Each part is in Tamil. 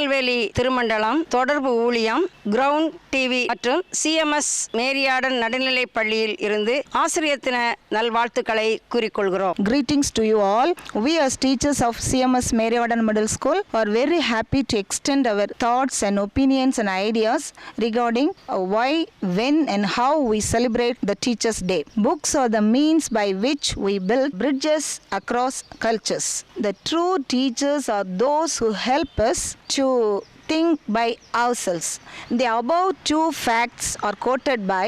திருநெல்வேலி திருமண்டலம் தொடர்பு ஊழியம், கிரவுண்ட் டிவி மற்றும் சிஎம்எஸ் மேரியாடன் நடுநிலைப் பள்ளியில் இருந்து ஆசிரியர் தின நல்வாழ்த்துக்களை கூறிக்கொள்கிறோம். Greetings to you all. We as teachers of CMS Marywarden Middle School are very happy to extend our thoughts and opinions and ideas regarding why, when and how we celebrate the Teachers' Day. Books are the means by which we build bridges across cultures. The true teachers are those who help us to think by ourselves. The above two facts are quoted by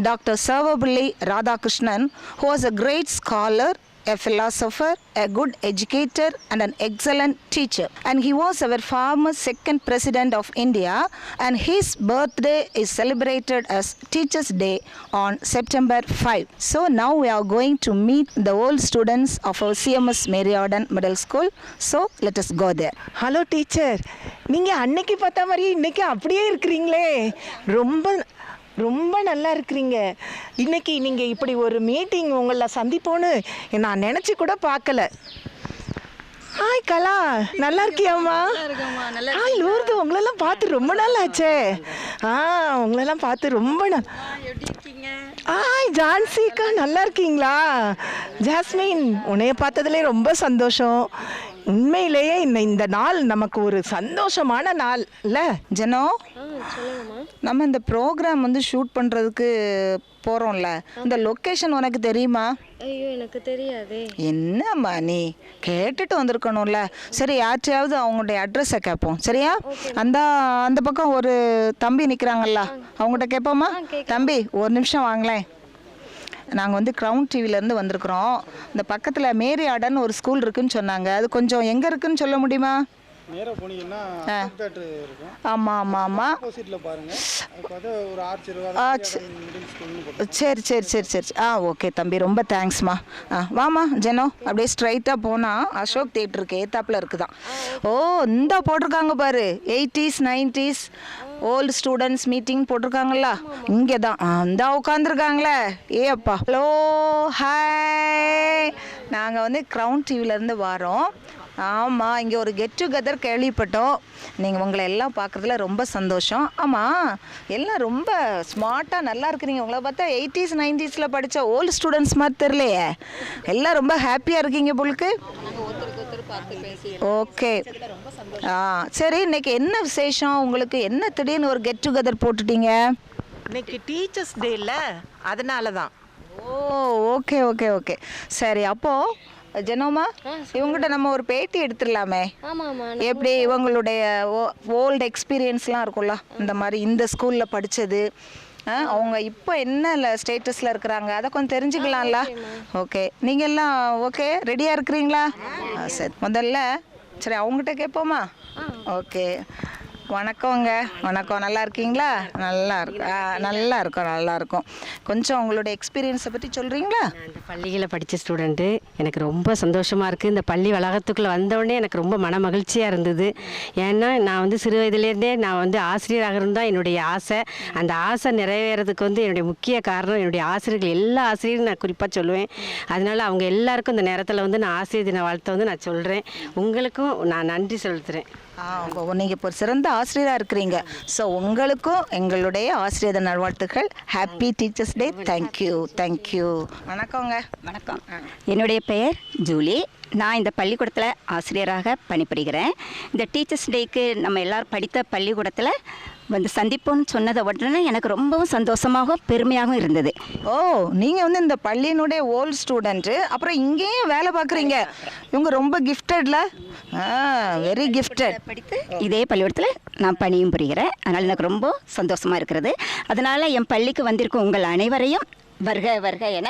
Dr. Sarvapalli Radhakrishnan, who was a great scholar, a philosopher, a good educator and an excellent teacher. And he was our former second president of India, and his birthday is celebrated as Teachers' Day on September 5. So now we are going to meet the old students of our CMS Marywarden Middle School. So let us go there. Hello teacher, நீங்கள் அன்னைக்கு பார்த்த மாதிரி இன்னைக்கு அப்படியே இருக்கிறீங்களே, ரொம்ப நல்லா இருக்கிறீங்க. இன்னைக்கு நீங்கள் இப்படி ஒரு மீட்டிங் உங்களை சந்திப்போன்னு நான் நினச்சி கூட பார்க்கல. ஹாய் கலா, நல்லா இருக்கியாம்மா? ஹாய் லூர்து, உங்களெல்லாம் பார்த்து ரொம்ப நாள் ஆச்சே. உங்களெல்லாம் பார்த்து ரொம்ப நாள். ஹாய் ஜான்சிக்கா, நல்லா இருக்கீங்களா? ஜாஸ்மின், உன்னைய பார்த்ததுலே ரொம்ப சந்தோஷம். உண்மையிலேயே இந்த நாள் நமக்கு ஒரு சந்தோஷமான நாள் இல்லை ஜனோ? நம்ம இந்த ப்ரோக்ராம் வந்து ஷூட் பண்ணுறதுக்கு போகிறோம்ல, இந்த லொக்கேஷன் உனக்கு தெரியுமா? ஐயோ, எனக்கு தெரியாதே. என்னம்மா நீ கேட்டுட்டு வந்திருக்கணும்ல. சரி, யார்ட்டையாவது அவங்களுடைய அட்ரஸை கேட்போம், சரியா? அந்த பக்கம் ஒரு தம்பி நிற்கிறாங்கல்ல, அவங்ககிட்ட கேட்போமா? தம்பி, ஒரு நிமிஷம் வாங்களேன். நாங்கள் வந்து கிரவுண்ட் டிவிலேருந்து வந்திருக்கிறோம். இந்த பக்கத்தில் மேரியாடன் ஒரு ஸ்கூல் இருக்குதுன்னு சொன்னாங்க. அது கொஞ்சம் எங்கே இருக்குதுன்னு சொல்ல முடியுமா? ஆமாம். சரி. ஓகே தம்பி, ரொம்ப தேங்க்ஸ்மா. வாமா ஜெனோ, அப்படியே ஸ்ட்ரைட்டாக போனால் அசோக் தியேட்டருக்கு ஏத்தாப்பில் இருக்குதான். ஓ, இந்த போட்டிருக்காங்க பாரு, 80s 90s old students meeting போட்டிருக்காங்களா, இங்கே தான் இந்த உட்காந்துருக்காங்களே. அப்பா, ஹலோ, ஹாய். நாங்கள் வந்து கிரவுண்ட் டிவிலேருந்து வரோம். ஆமாம், இங்கே ஒரு கெட் டுகெதர் கேள்விப்பட்டோம். நீங்கள் உங்களை எல்லாம் பார்க்குறதுல ரொம்ப சந்தோஷம். ஆமாம், எல்லாம் ரொம்ப ஸ்மார்ட்டாக நல்லா இருக்கிறீங்க. உங்களை பார்த்தா 80s 90s படித்த ஓல்டு ஸ்டூடெண்ட்ஸ் மாதிரி தெரியலையே. எல்லாம் ரொம்ப ஹாப்பியாக இருக்கீங்க போலுக்கு. ஓகே. சரி, இன்னைக்கு என்ன விசேஷம் உங்களுக்கு? என்ன திடீர்னு ஒரு கெட் டுகெதர் போட்டுட்டீங்க? இன்னைக்கு டீச்சர்ஸ் டே இல்லை, அதனால தான். ஓகே. சரி, அப்போது ஜெனோமா, இவங்ககிட்ட நம்ம ஒரு பேட்டி எடுத்துடலாமே. எப்படி இவங்களுடைய ஓல்டு எக்ஸ்பீரியன்ஸ்லாம் இருக்கும்ல, இந்த மாதிரி இந்த ஸ்கூலில் படித்தது, அவங்க இப்போ என்ன ஸ்டேட்டஸில் இருக்கிறாங்க, அதை கொஞ்சம் தெரிஞ்சுக்கலாம்ல. ஓகே, நீங்கள் எல்லாம் ஓகே ரெடியாக இருக்கிறீங்களா? சரி, முதல்ல சரி அவங்ககிட்ட கேட்போமா? ஓகே, வணக்கங்க. வணக்கம், நல்லா இருக்கீங்களா? நல்லா இருக்கும். கொஞ்சம் உங்களுடைய எக்ஸ்பீரியன்ஸை பற்றி சொல்கிறீங்களா? இந்த பள்ளியில் படித்த ஸ்டூடெண்ட்டு, எனக்கு ரொம்ப சந்தோஷமாக இருக்குது. இந்த பள்ளி வளாகத்துக்குள்ளே வந்தோடனே எனக்கு ரொம்ப மன மகிழ்ச்சியாக இருந்தது. ஏன்னா நான் வந்து சிறு வயதுலேருந்தே நான் வந்து ஆசிரியராக இருந்தால் என்னுடைய ஆசை. அந்த ஆசை நிறைவேறதுக்கு வந்து என்னுடைய முக்கிய காரணம் என்னுடைய ஆசிரியர்கள். எல்லா ஆசிரியரும் நான் குறிப்பாக சொல்லுவேன். அதனால் அவங்க எல்லாருக்கும் இந்த நேரத்தில் வந்து நான் ஆசிரியர் தின வாழ்த்தை வந்து நான் சொல்கிறேன். உங்களுக்கும் நான் நன்றி செலுத்துகிறேன். நீங்கள் இப்போ சிறந்த ஆசிரியராக இருக்கிறீங்க. ஸோ உங்களுக்கும் எங்களுடைய ஆசிரியர் நல்வாழ்த்துக்கள். ஹாப்பி டீச்சர்ஸ் டே. தேங்க்யூ. வணக்கங்க. வணக்கம். என்னுடைய பெயர் ஜூலி. நான் இந்த பள்ளிக்கூடத்தில் ஆசிரியராக பணிபுரிகிறேன். இந்த டீச்சர்ஸ் டேக்கு நம்ம எல்லோரும் படித்த பள்ளிக்கூடத்தில் வந்து சந்திப்போன்னு சொன்னதை உடனே எனக்கு ரொம்பவும் சந்தோஷமாகவும் பெருமையாகவும் இருந்தது. நீங்கள் வந்து இந்த பள்ளியினுடைய ஓல்டு ஸ்டூடெண்ட்டு, அப்புறம் இங்கேயும் வேலை பார்க்குறீங்க. இவங்க ரொம்ப கிஃப்டட்ல. Very gifted. படித்து இதே பள்ளிக்கூடத்தில் நான் பணியும் புரிகிறேன். அதனால் எனக்கு ரொம்ப சந்தோஷமாக இருக்கிறது. அதனால் என் பள்ளிக்கு வந்திருக்கும் உங்கள் அனைவரையும் வருக என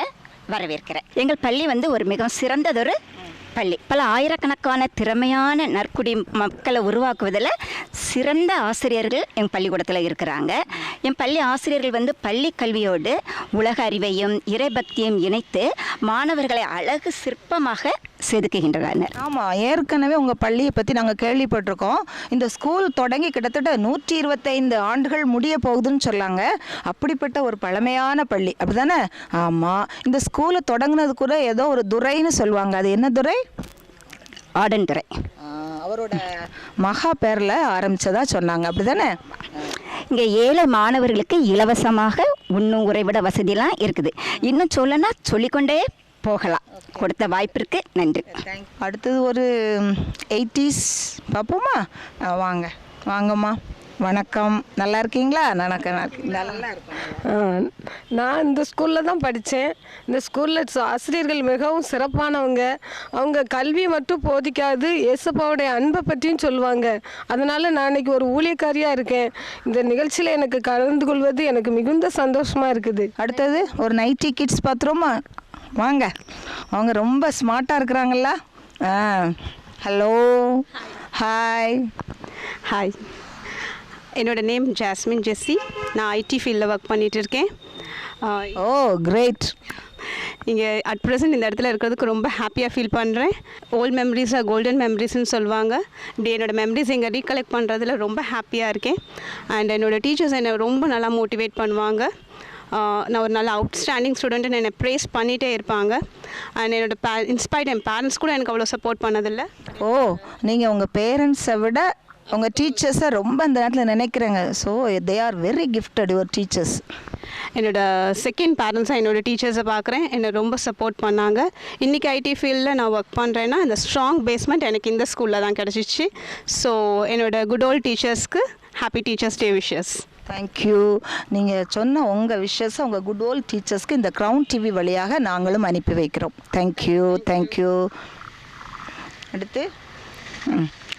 வரவேற்கிறேன். எங்கள் பள்ளி வந்து ஒரு மிகவும் சிறந்ததொரு பள்ளி. பல ஆயிரக்கணக்கான திறமையான நற்குடி மக்களை உருவாக்குவதில் சிறந்த ஆசிரியர்கள் என் பள்ளிக்கூடத்தில் இருக்கிறாங்க. என் பள்ளி ஆசிரியர்கள் வந்து பள்ளி கல்வியோடு உலக அறிவையும் இறைபக்தியும் இணைத்து மாணவர்களை அழகு சிற்பமாக செதுக்குகின்றனர். ஆமாம், ஏற்கனவே உங்கள் பள்ளியை பற்றி நாங்கள் கேள்விப்பட்டிருக்கோம். இந்த ஸ்கூல் தொடங்கி கிட்டத்தட்ட 125 ஆண்டுகள் முடிய போகுதுன்னு சொல்லாங்க. அப்படிப்பட்ட ஒரு பழமையான பள்ளி, அப்படி தானே? ஆமாம், இந்த ஸ்கூலை தொடங்கினது கூட ஏதோ ஒரு துரைன்னு சொல்லுவாங்க. அது என்ன துரை? ஆடன் துரை. அவரோட மகா பேரில் ஆரம்பித்ததா சொன்னாங்க, அப்படி தானே? இங்கே ஏழை மாணவர்களுக்கு இலவசமாக உண்ணும் உறைவிட வசதியெல்லாம் இருக்குது. இன்னும் சொல்லனா சொல்லிக்கொண்டே போகலாம். கொடுத்த வாய்ப்பிற்கு நன்றி. அடுத்தது ஒரு 80s பார்ப்போமா? வாங்க வாங்கம்மா, வணக்கம். நல்லா இருக்கீங்களா? நல்லா இருக்கேன். நான் இந்த ஸ்கூலில் தான் படித்தேன். இந்த ஸ்கூலில் ஆசிரியர்கள் மிகவும் சிறப்பானவங்க. அவங்க கல்வி மட்டும் போதிக்காது, இயேசுப்பாவுடைய அன்பை பற்றியும் சொல்லுவாங்க. அதனால் நான் இன்னைக்கு ஒரு ஊழியக்காரியாக இருக்கேன். இந்த நிகழ்ச்சியில் எனக்கு கலந்து கொள்வது எனக்கு மிகுந்த சந்தோஷமாக இருக்குது. அடுத்தது ஒரு 90 கிட்ஸ் பார்த்துருமா? வாங்க, அவங்க ரொம்ப ஸ்மார்ட்டாக இருக்கிறாங்களா? Hello, hi. ஹாய், என்னோடய நேம் ஜாஸ்மின் ஜெஸ்ஸி. நான் ஐடி ஃபீல்டில் ஒர்க் பண்ணிகிட்டு இருக்கேன். ஓ கிரேட். இங்கே அட் ப்ரெசென்ட் இந்த இடத்துல இருக்கிறதுக்கு ரொம்ப ஹாப்பியாக ஃபீல் பண்ணுறேன். ஓல்ட் மெமரிஸாக கோல்டன் மெமரிஸ்ன்னு சொல்லுவாங்க. இப்படி என்னோடய மெமரிஸ் இங்கே ரீகலெக்ட் பண்ணுறதுல ரொம்ப ஹாப்பியாக இருக்கேன். அண்ட் என்னோடய டீச்சர்ஸ் என்னை ரொம்ப நல்லா மோட்டிவேட் பண்ணுவாங்க. நான் ஒரு நல்ல அவுட்ஸ்டாண்டிங் ஸ்டூடெண்ட்டுன்னு என்னை ப்ரேஸ் பண்ணிகிட்டே இருப்பாங்க. அண்ட் என்னோடய இன்ஸ்பைர்ட் என் பேரண்ட்ஸ் கூட எனக்கு அவ்வளோ சப்போர்ட் பண்ணதில்லை. ஓ, நீங்கள் உங்கள் பேரண்ட்ஸை விட உங்கள் டீச்சர்ஸை ரொம்ப அந்த நேரத்தில் நினைக்கிறேங்க. So they are very gifted your teachers. என்னோடய செகண்ட் பேரண்ட்ஸாக என்னோடய டீச்சர்ஸை பார்க்குறேன். என்னை ரொம்ப சப்போர்ட் பண்ணாங்க. இன்றைக்கி ஐடி ஃபீல்டில் நான் ஒர்க் பண்ணுறேன்னா இந்த ஸ்ட்ராங் பேஸ்மெண்ட் எனக்கு இந்த ஸ்கூலில் தான் கிடச்சிச்சு. ஸோ என்னோடய குட் ஓல்ட் டீச்சர்ஸ்க்கு happy teachers day wishes. Thank you. நீங்கள் சொன்ன உங்கள் விஷஸை உங்கள் குட் ஓல்ட் டீச்சர்ஸ்க்கு இந்த க்ரௌன் டிவி வழியாக நாங்களும் அனுப்பி வைக்கிறோம். Thank you, thank you. அடுத்து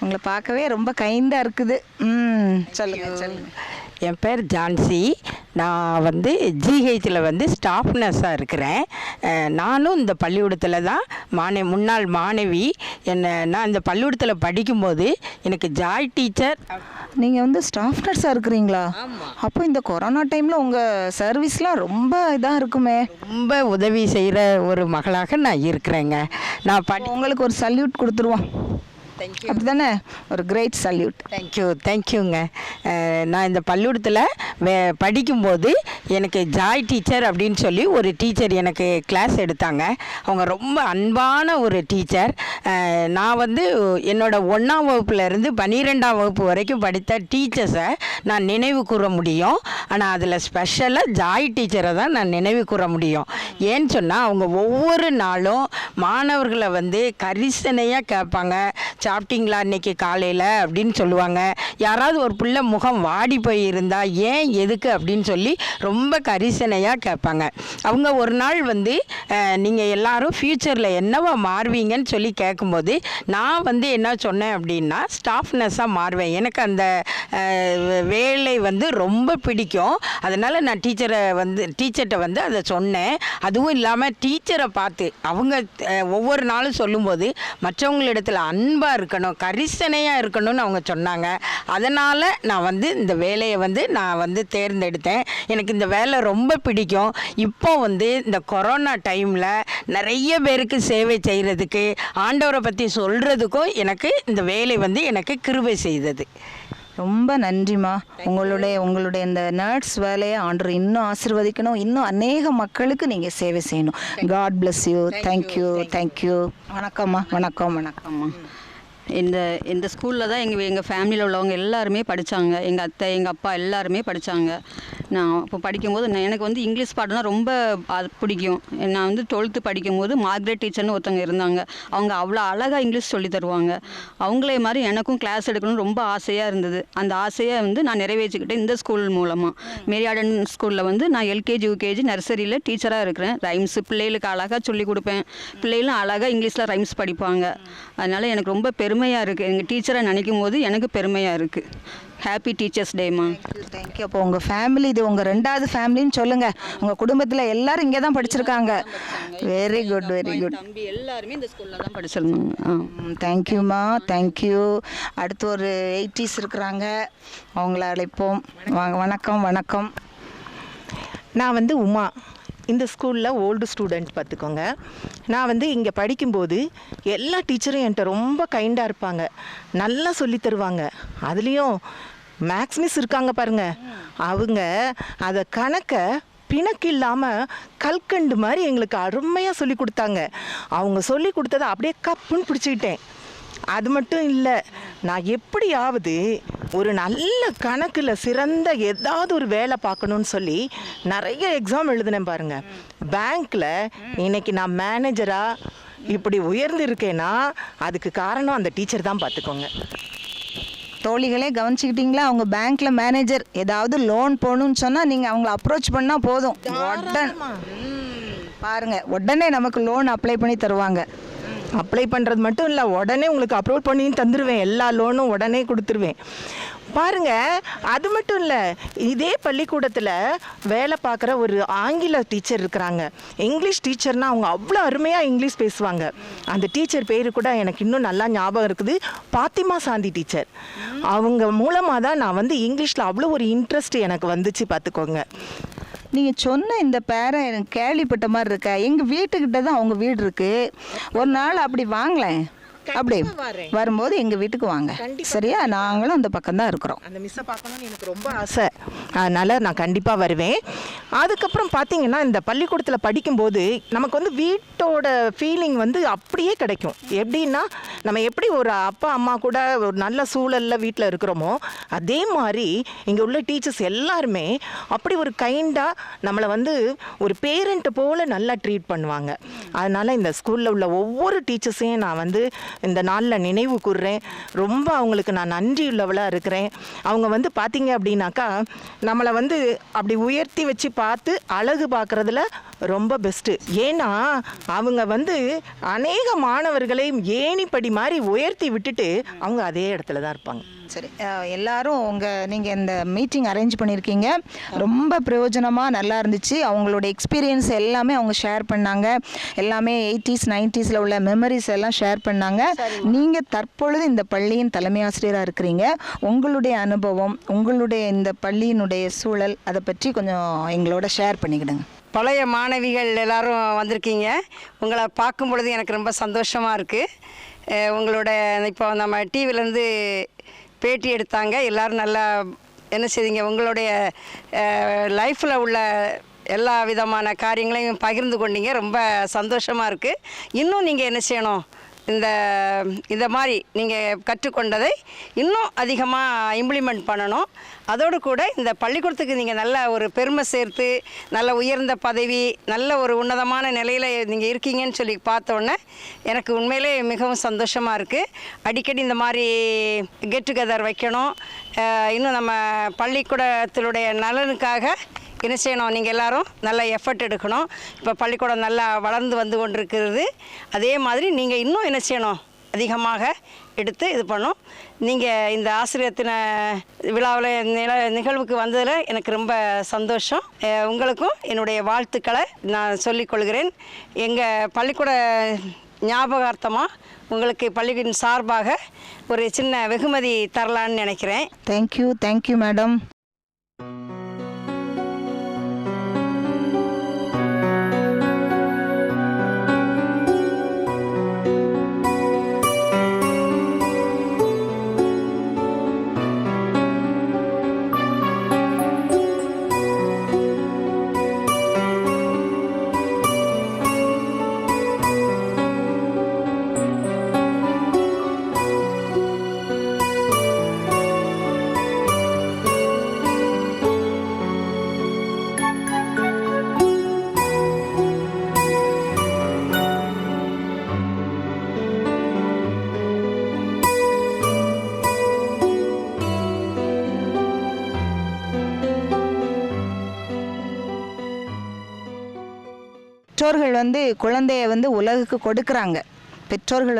உங்களை பார்க்கவே ரொம்ப கைண்டாக இருக்குது. சொல்லுங்கள். என் பேர் ஜான்சி. நான் வந்து ஜிஹெச்சில் ஸ்டாஃப் நர்ஸாக இருக்கிறேன். நானும் இந்த பள்ளிக்கூடத்தில் தான் முன்னாள் மாணவி. நான் இந்த பள்ளிக்கூடத்தில் படிக்கும்போது எனக்கு ஜாய் டீச்சர். நீங்கள் ஸ்டாஃப் நர்ஸாக இருக்கிறீங்களா? அப்போ இந்த கொரோனா டைமில் உங்கள் சர்வீஸ்லாம் ரொம்ப இதாக இருக்குமே. ரொம்ப உதவி செய்கிற ஒரு மகளாக நான் இருக்கிறேங்க. நான் உங்களுக்கு ஒரு சல்யூட் கொடுத்துருவோம். அப்படி தானே? ஒரு கிரேட் சல்யூட். தேங்க்யூங்க. நான் இந்த பள்ளிக்கூடத்தில் படிக்கும்போது எனக்கு ஜாய் டீச்சர் அப்படின்னு சொல்லி ஒரு டீச்சர் எனக்கு கிளாஸ் எடுத்தாங்க. அவங்க ரொம்ப அன்பான ஒரு டீச்சர். நான் என்னோட 1ஆம் வகுப்புலேருந்து 12ஆம் வகுப்பு வரைக்கும் படித்த டீச்சர்ஸை நான் நினைவு கூற முடியும். ஆனால் அதில் ஸ்பெஷலாக ஜாய் டீச்சரை தான் நான் நினைவு கூற முடியும். ஏன்னு சொன்னால் அவங்க ஒவ்வொரு நாளும் மாணவர்களை கரிசனையாக கேட்பாங்க. சாப்பிட்டீங்களா இன்றைக்கி காலையில் அப்படின்னு சொல்லுவாங்க. யாராவது ஒரு பிள்ளை முகம் வாடி போய் இருந்தால் ஏன் எதுக்கு அப்படின்னு சொல்லி ரொம்ப கரிசனையாக கேட்பாங்க. அவங்க ஒரு நாள் நீங்கள் எல்லாரும் ஃப்யூச்சரில் என்னவா மாறுவீங்கன்னு சொல்லி கேட்கும்போது நான் என்ன சொன்னேன் அப்படின்னா ஸ்டாஃப் நர்ஸாக மாறுவேன். எனக்கு அந்த வேலை ரொம்ப பிடிக்கும். அதனால் நான் டீச்சர்கிட்ட அதை சொன்னேன். அதுவும் இல்லாமல் டீச்சரை பார்த்து அவங்க ஒவ்வொரு நாளும் சொல்லும்போது மற்றவங்களிடத்தில் அன்பாக இருக்கணும், கரிசனையாக இருக்கணும்னு அவங்க சொன்னாங்க. அதனால் நான் இந்த வேலையை நான் தேர்ந்தெடுத்தேன். எனக்கு இந்த வேலை ரொம்ப பிடிக்கும். இப்போ இந்த கொரோனா டைமில் நிறைய பேருக்கு சேவை செய்கிறதுக்கு, ஆண்டவரை பற்றி சொல்கிறதுக்கும் எனக்கு இந்த வேலை எனக்கு கிருபை செய்தது. ரொம்ப நன்றிம்மா. உங்களுடைய இந்த நர்ஸ் வேலையை ஆண்டவர் இன்னும் ஆசீர்வதிக்கணும். இன்னும் அநேக மக்களுக்கு நீங்கள் சேவை செய்யணும். God bless you. தேங்க்யூ. வணக்கம்மா. வணக்கம்மா. இந்த ஸ்கூலில் தான் எங்கள் ஃபேமிலியில் உள்ளவங்க எல்லாருமே படித்தாங்க. எங்கள் அத்தை, எங்கள் அப்பா எல்லாருமே படித்தாங்க. நான் இப்போ படிக்கும்போது எனக்கு இங்கிலீஷ் பாட்டுனா ரொம்ப பிடிக்கும். நான் 12th படிக்கும்போது மார்க்ரெட் டீச்சர்னு ஒருத்தவங்க இருந்தாங்க. அவங்க அவ்வளோ அழகாக இங்கிலீஷ் சொல்லி தருவாங்க. அவங்களே மாதிரி எனக்கும் கிளாஸ் எடுக்கணும்னு ரொம்ப ஆசையாக இருந்தது. அந்த ஆசையை நான் நிறைவேற்றிக்கிட்டேன் இந்த ஸ்கூல் மூலமாக. மேரியாடன் ஸ்கூலில் நான் எல்கேஜி, யூகேஜி, நர்சரியில் டீச்சராக இருக்கிறேன். ரைம்ஸ் பிள்ளைகளுக்கு அழகாக சொல்லி கொடுப்பேன். பிள்ளைகளும் அழகாக இங்கிலீஷில் ரைம்ஸ் படிப்பாங்க. அதனால் எனக்கு ரொம்ப பெருமையாக இருக்குது. எங்கள் டீச்சரை நினைக்கும் போது எனக்கு பெருமையாக இருக்குது. ஹாப்பி டீச்சர்ஸ் டேம்மா. தேங்க்யூ. அப்போ உங்கள் ஃபேமிலி இது உங்கள் 2வது ஃபேமிலின்னு சொல்லுங்கள். உங்கள் குடும்பத்தில் எல்லாரும் இங்கே தான் படிச்சிருக்காங்க. Very good. தம்பி எல்லாருமே இந்த ஸ்கூலில் தான் படிச்சிருந்தாங்க. தேங்க்யூம்மா. தேங்க்யூ. அடுத்து ஒரு 80s இருக்கிறாங்க, அவங்கள அழைப்போம். வாங்க. வணக்கம். நான் உமா. இந்த ஸ்கூலில் ஓல்டு ஸ்டூடெண்ட் பார்த்துக்கோங்க. நான் இங்கே படிக்கும்போது எல்லா டீச்சரும் என்கிட்ட ரொம்ப கைண்டாக இருப்பாங்க, நல்லா சொல்லி தருவாங்க. அதுலேயும் மேக்ஸ் மிஸ் இருக்காங்க பாருங்கள், அவங்க அதை கணக்கை பிணக்கு இல்லாமல் கல்கண்டு மாதிரி எங்களுக்கு அருமையாக சொல்லி கொடுத்தாங்க. அவங்க சொல்லி கொடுத்ததை அப்படியே கப்புன்னு பிடிச்சிக்கிட்டேன். அது மட்டும் இல்லை, நான் எப்படியாவது ஒரு நல்ல கணக்கில் சிறந்த ஏதாவது ஒரு வேலை பார்க்கணுன்னு சொல்லி நிறைய எக்ஸாம் எழுதினேன் பாருங்க. பேங்க்கில் இன்னைக்கு நான் மேனேஜராக இப்படி உயர்ந்திருக்கேன்னா அதுக்கு காரணம் அந்த டீச்சர் தான், பார்த்துக்கோங்க. தோழிகளே கவனிச்சுக்கிட்டீங்களா? அவங்க பேங்க்ல மேனேஜர். ஏதாவது லோன் போகணும்னு சொன்னால் நீங்கள் அவங்கள அப்ரோச் பண்ணால் போதும், பாருங்க உடனே நமக்கு லோன் அப்ளை பண்ணி தருவாங்க. அப்ளை பண்ணுறது மட்டும் இல்லை, உடனே உங்களுக்கு அப்ரூவ் பண்ணி தந்துடுவேன். எல்லா லோனும் உடனே கொடுத்துருவேன் பாருங்க. அது மட்டும் இல்லை, இதே பள்ளிக்கூடத்தில் வேலை பார்க்குற ஒரு ஆங்கில டீச்சர் இருக்கிறாங்க. இங்கிலீஷ் டீச்சர்னால் அவங்க அவ்வளோ அருமையாக இங்கிலீஷ் பேசுவாங்க. அந்த டீச்சர் பேர் கூட எனக்கு இன்னும் நல்லா ஞாபகம் இருக்குது, பாத்திமா சாந்தி டீச்சர். அவங்க மூலமாக தான் நான் வந்து இங்கிலீஷில் அவ்வளோ ஒரு இன்ட்ரெஸ்ட் எனக்கு வந்துச்சு, பார்த்துக்கோங்க. நீங்கள் சொன்ன இந்த பேரை எனக்கு கேள்விப்பட்ட மாதிரி இருக்கா? எங்கள் வீட்டுக்கிட்ட தான் அவங்க வீடு இருக்குது. ஒரு நாள் அப்படி வாங்கலேன், அப்படி வரும்போது எங்கள் வீட்டுக்கு வாங்க, சரியா? நாங்களும் அந்த பக்கம் தான் இருக்கிறோம். அந்த மிஸ்ஸை பார்க்கணும்னு எனக்கு ரொம்ப ஆசை, அதனால் நான் கண்டிப்பாக வருவேன். அதுக்கப்புறம் பார்த்தீங்கன்னா இந்த பள்ளிக்கூடத்தில் படிக்கும்போது நமக்கு வந்து வீட்டோட ஃபீலிங் வந்து அப்படியே கிடைக்கும். எப்படின்னா நம்ம எப்படி ஒரு அப்பா அம்மா கூட ஒரு நல்ல சூழலில் வீட்டில் இருக்கிறோமோ அதே மாதிரி இங்கே உள்ள டீச்சர்ஸ் எல்லாருமே அப்படி ஒரு கைண்டாக நம்மளை வந்து ஒரு பேரண்ட்டு போல் நல்லா ட்ரீட் பண்ணுவாங்க. அதனால் இந்த ஸ்கூலில் உள்ள ஒவ்வொரு டீச்சர்ஸையும் நான் வந்து இந்த நாளில் நினைவு கூர்றேன். ரொம்ப அவங்களுக்கு நான் நன்றி உள்ளவளாக இருக்கிறேன். அவங்க வந்து பார்த்தீங்க அப்படின்னாக்கா நம்மளை வந்து அப்படி உயர்த்தி வச்சு பார்த்து அழகு பார்க்குறதுல ரொம்ப பெஸ்ட்டு. ஏன்னா அவங்க வந்து அநேக மாணவர்களை ஏணிப்படி மாதிரி உயர்த்தி விட்டுட்டு அவங்க அதே இடத்துல தான் இருப்பாங்க. சரி, எல்லாரும் நீங்கள் இந்த மீட்டிங் அரேஞ்ச் பண்ணியிருக்கீங்க, ரொம்ப பிரயோஜனமாக நல்லா இருந்துச்சு. அவங்களோட எக்ஸ்பீரியன்ஸ் எல்லாமே அவங்க ஷேர் பண்ணாங்க. எல்லாமே 80s 90s உள்ள மெமரிஸ் எல்லாம் ஷேர் பண்ணாங்க. நீங்கள் தற்பொழுது இந்த பள்ளியின் தலைமை ஆசிரியராக இருக்கிறீங்க. உங்களுடைய அனுபவம், உங்களுடைய இந்த பள்ளியினுடைய சூழல், அதை பற்றி கொஞ்சம் எங்களோட ஷேர் பண்ணிக்கிடுங்க. பழைய மாணவிகள் எல்லாரும் வந்திருக்கீங்க. உங்களை பார்க்கும் பொழுது எனக்கு ரொம்ப சந்தோஷமாக இருக்குது. உங்களோட இப்போ நம்ம டிவிலேருந்து பேட்டி எடுத்தாங்க, எல்லோரும் நல்லா என்ன செய்தீங்க, உங்களுடைய லைஃப்பில் உள்ள எல்லா விதமான காரியங்களையும் பகிர்ந்து கொண்டீங்க. ரொம்ப சந்தோஷமாக இருக்குது. இன்னும் நீங்கள் என்ன செய்யணும், இந்த மாதிரி நீங்கள் கற்றுக்கொண்டதை இன்னும் அதிகமாக இம்ப்ளிமெண்ட் பண்ணணும். அதோடு கூட இந்த பள்ளிக்கூடத்துக்கு நீங்கள் நல்ல ஒரு பெருமை சேர்த்து நல்ல உயர்ந்த பதவி, நல்ல ஒரு உன்னதமான நிலையில் நீங்கள் இருக்கீங்கன்னு சொல்லி பார்த்தோன்னே எனக்கு உண்மையிலே மிகவும் சந்தோஷமாக இருக்குது. அடிக்கடி இந்த மாதிரி கெட் டுகெதர் வைக்கணும். இன்னும் நம்ம பள்ளிக்கூடத்தினுடைய நலனுக்காக என்ன செய்யணும், நீங்கள் எல்லோரும் நல்ல எஃபர்ட் எடுக்கணும். இப்போ பள்ளிக்கூடம் நல்லா வளர்ந்து வந்து கொண்டிருக்கிறது. அதே மாதிரி நீங்கள் இன்னும் என்ன செய்யணும், அதிகமாக எடுத்து இது பண்ணணும். நீங்கள் இந்த ஆசிரியர் தின விழாவில் நிகழ்வுக்கு வந்ததில் எனக்கு ரொம்ப சந்தோஷம். உங்களுக்கும் என்னுடைய வாழ்த்துக்களை நான் சொல்லிக்கொள்கிறேன். எங்கள் பள்ளிக்கூட ஞாபகார்த்தமாக உங்களுக்கு பள்ளியின் சார்பாக ஒரு சின்ன வெகுமதி தரலான்னு நினைக்கிறேன். Thank you madam. பெற்றோர்கள் குழந்தைய உலகுக்கு கொடுக்குறாங்க. பெற்றோர்கள்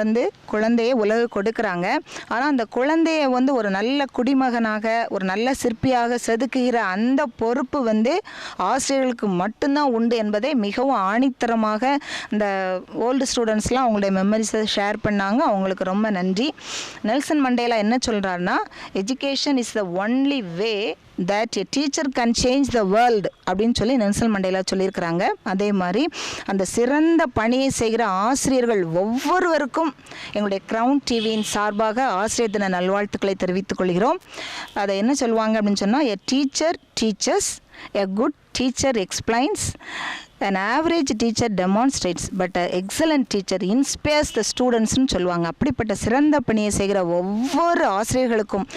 குழந்தையை உலகு கொடுக்குறாங்க. ஆனால் அந்த குழந்தையை ஒரு நல்ல குடிமகனாக, ஒரு நல்ல சிற்பியாக செதுக்குகிற அந்த பொறுப்பு ஆசிரியர்களுக்கு மட்டும்தான் உண்டு என்பதை மிகவும் ஆணித்தரமாக இந்த ஓல்டு ஸ்டூடெண்ட்ஸ்லாம் அவங்களுடைய மெமரிஸை ஷேர் பண்ணாங்க. அவங்களுக்கு ரொம்ப நன்றி. நெல்சன் மண்டேலா என்ன சொல்கிறாருன்னா, education is the only way that a teacher can change the world அப்படின்னு சொல்லி நெல்சன் மண்டேலா சொல்லியிருக்கிறாங்க. அதே மாதிரி அந்த சிறந்த பணியை செய்கிற ஆசிரியர்கள் ஒவ்வொருவருக்கும் எங்களுடைய கிரவுன் டிவியின் சார்பாக ஆசிரியர் தின நல்வாழ்த்துக்களை தெரிவித்துக் கொள்கிறோம். அதை என்ன சொல்லுவாங்க அப்படின்னு சொன்னால், a teacher teaches, a good teacher explains, an average teacher demonstrates but an excellent teacher inspires the students-னு சொல்லுவாங்க. அப்படிப்பட்ட சிறந்த பணியை செய்கிற ஒவ்வொரு ஆசிரியர்களுக்கும்,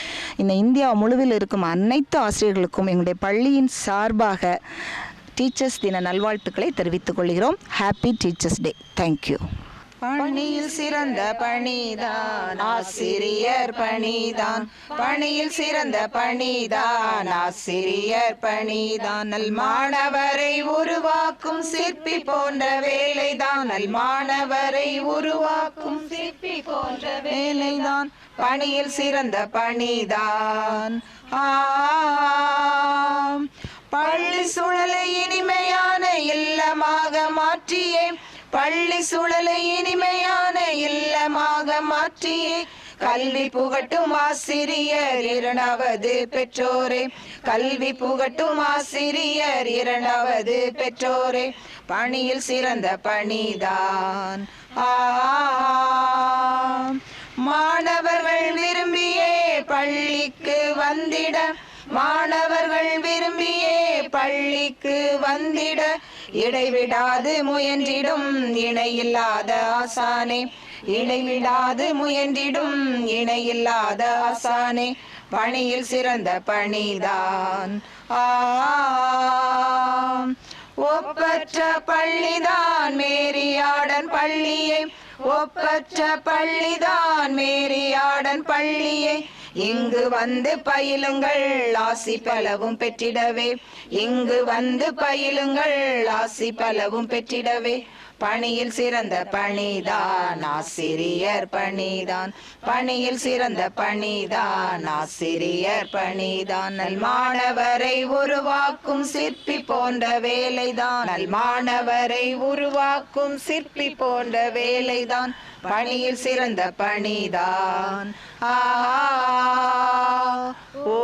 இந்த இந்தியா முழுவில் இருக்கும் அனைத்து ஆசிரியர்களுக்கும் எங்களுடைய பள்ளியின் சார்பாக டீச்சர்ஸ் தின நல்வாழ்த்துக்களை தெரிவித்துக் கொள்கிறோம். ஹாப்பி டீச்சர்ஸ் டே. தேங்க்யூ. பணியில் சிறந்த பணிதான் ஆசிரியர் பணிதான், பணியில் சிறந்த பணிதான் ஆசிரியர் பணிதான், நல் மாணவரை உருவாக்கும் சிற்பி போன்ற வேலைதான், நல் மாணவரை உருவாக்கும் சிற்பி போன்ற வேலைதான், பணியில் சிறந்த பணிதான். பள்ளி சூழலை இனிமையான இல்லமாக மாற்றியே, பள்ளி சூழலை இனிமையான இல்லமாக மாற்றியே, கல்வி புகட்டும் ஆசிரியர் இரண்டாவது பெற்றோரே, கல்வி புகட்டும் ஆசிரியர் இரண்டாவது பெற்றோரே, பணியில் சிறந்த பணிதான். மாணவர்கள் விரும்பியே பள்ளிக்கு வந்திட, மாணவர்கள் விரும்பியே பள்ளிக்கு வந்திட, இடைவிடாது முயன்றிடும் இணையில்லாத ஆசானே, இடைவிடாது முயன்றிடும் இணையில்லாத ஆசானே, பணியில் சிறந்த பணிதான். ஒப்பற்ற பள்ளிதான் மேரியாடன் பள்ளியை, ஒப்பற்ற பள்ளிதான் மேரியாடன் பள்ளியை, இங்கு வந்து பயிலுங்கள் ஆசி பலவும் பெற்றிடவே, இங்கு வந்து பயிலுங்கள் ஆசி பலவும் பெற்றிடவே, பணியில் சிறந்த பணிதான் ஆசிரியர் பணிதான், பணியில் சிறந்த பணிதான் ஆசிரியர் பணிதான், நல் மாணவரை உருவாக்கும் சிற்பி போன்ற வேலைதான், நல் மாணவரை உருவாக்கும் சிற்பி போன்ற வேலைதான், பணியில் சிறந்த பணிதான். ஓ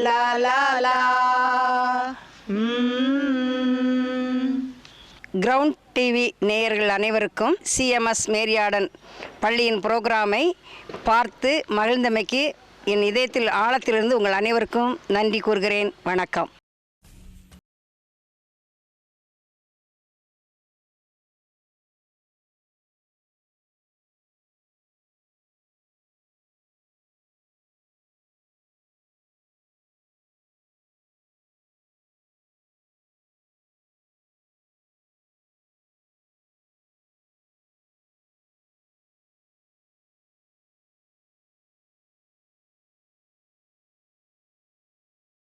லா லா லா. கிரவுண்ட் டிவி நேயர்கள் அனைவருக்கும் சிஎம்எஸ் மேரியாடன் பள்ளியின் புரோகிராமை பார்த்து மகிழ்ந்தமைக்கு என் இதயத்தில் ஆழத்திலிருந்து உங்கள் அனைவருக்கும் நன்றி கூறுகிறேன். வணக்கம்.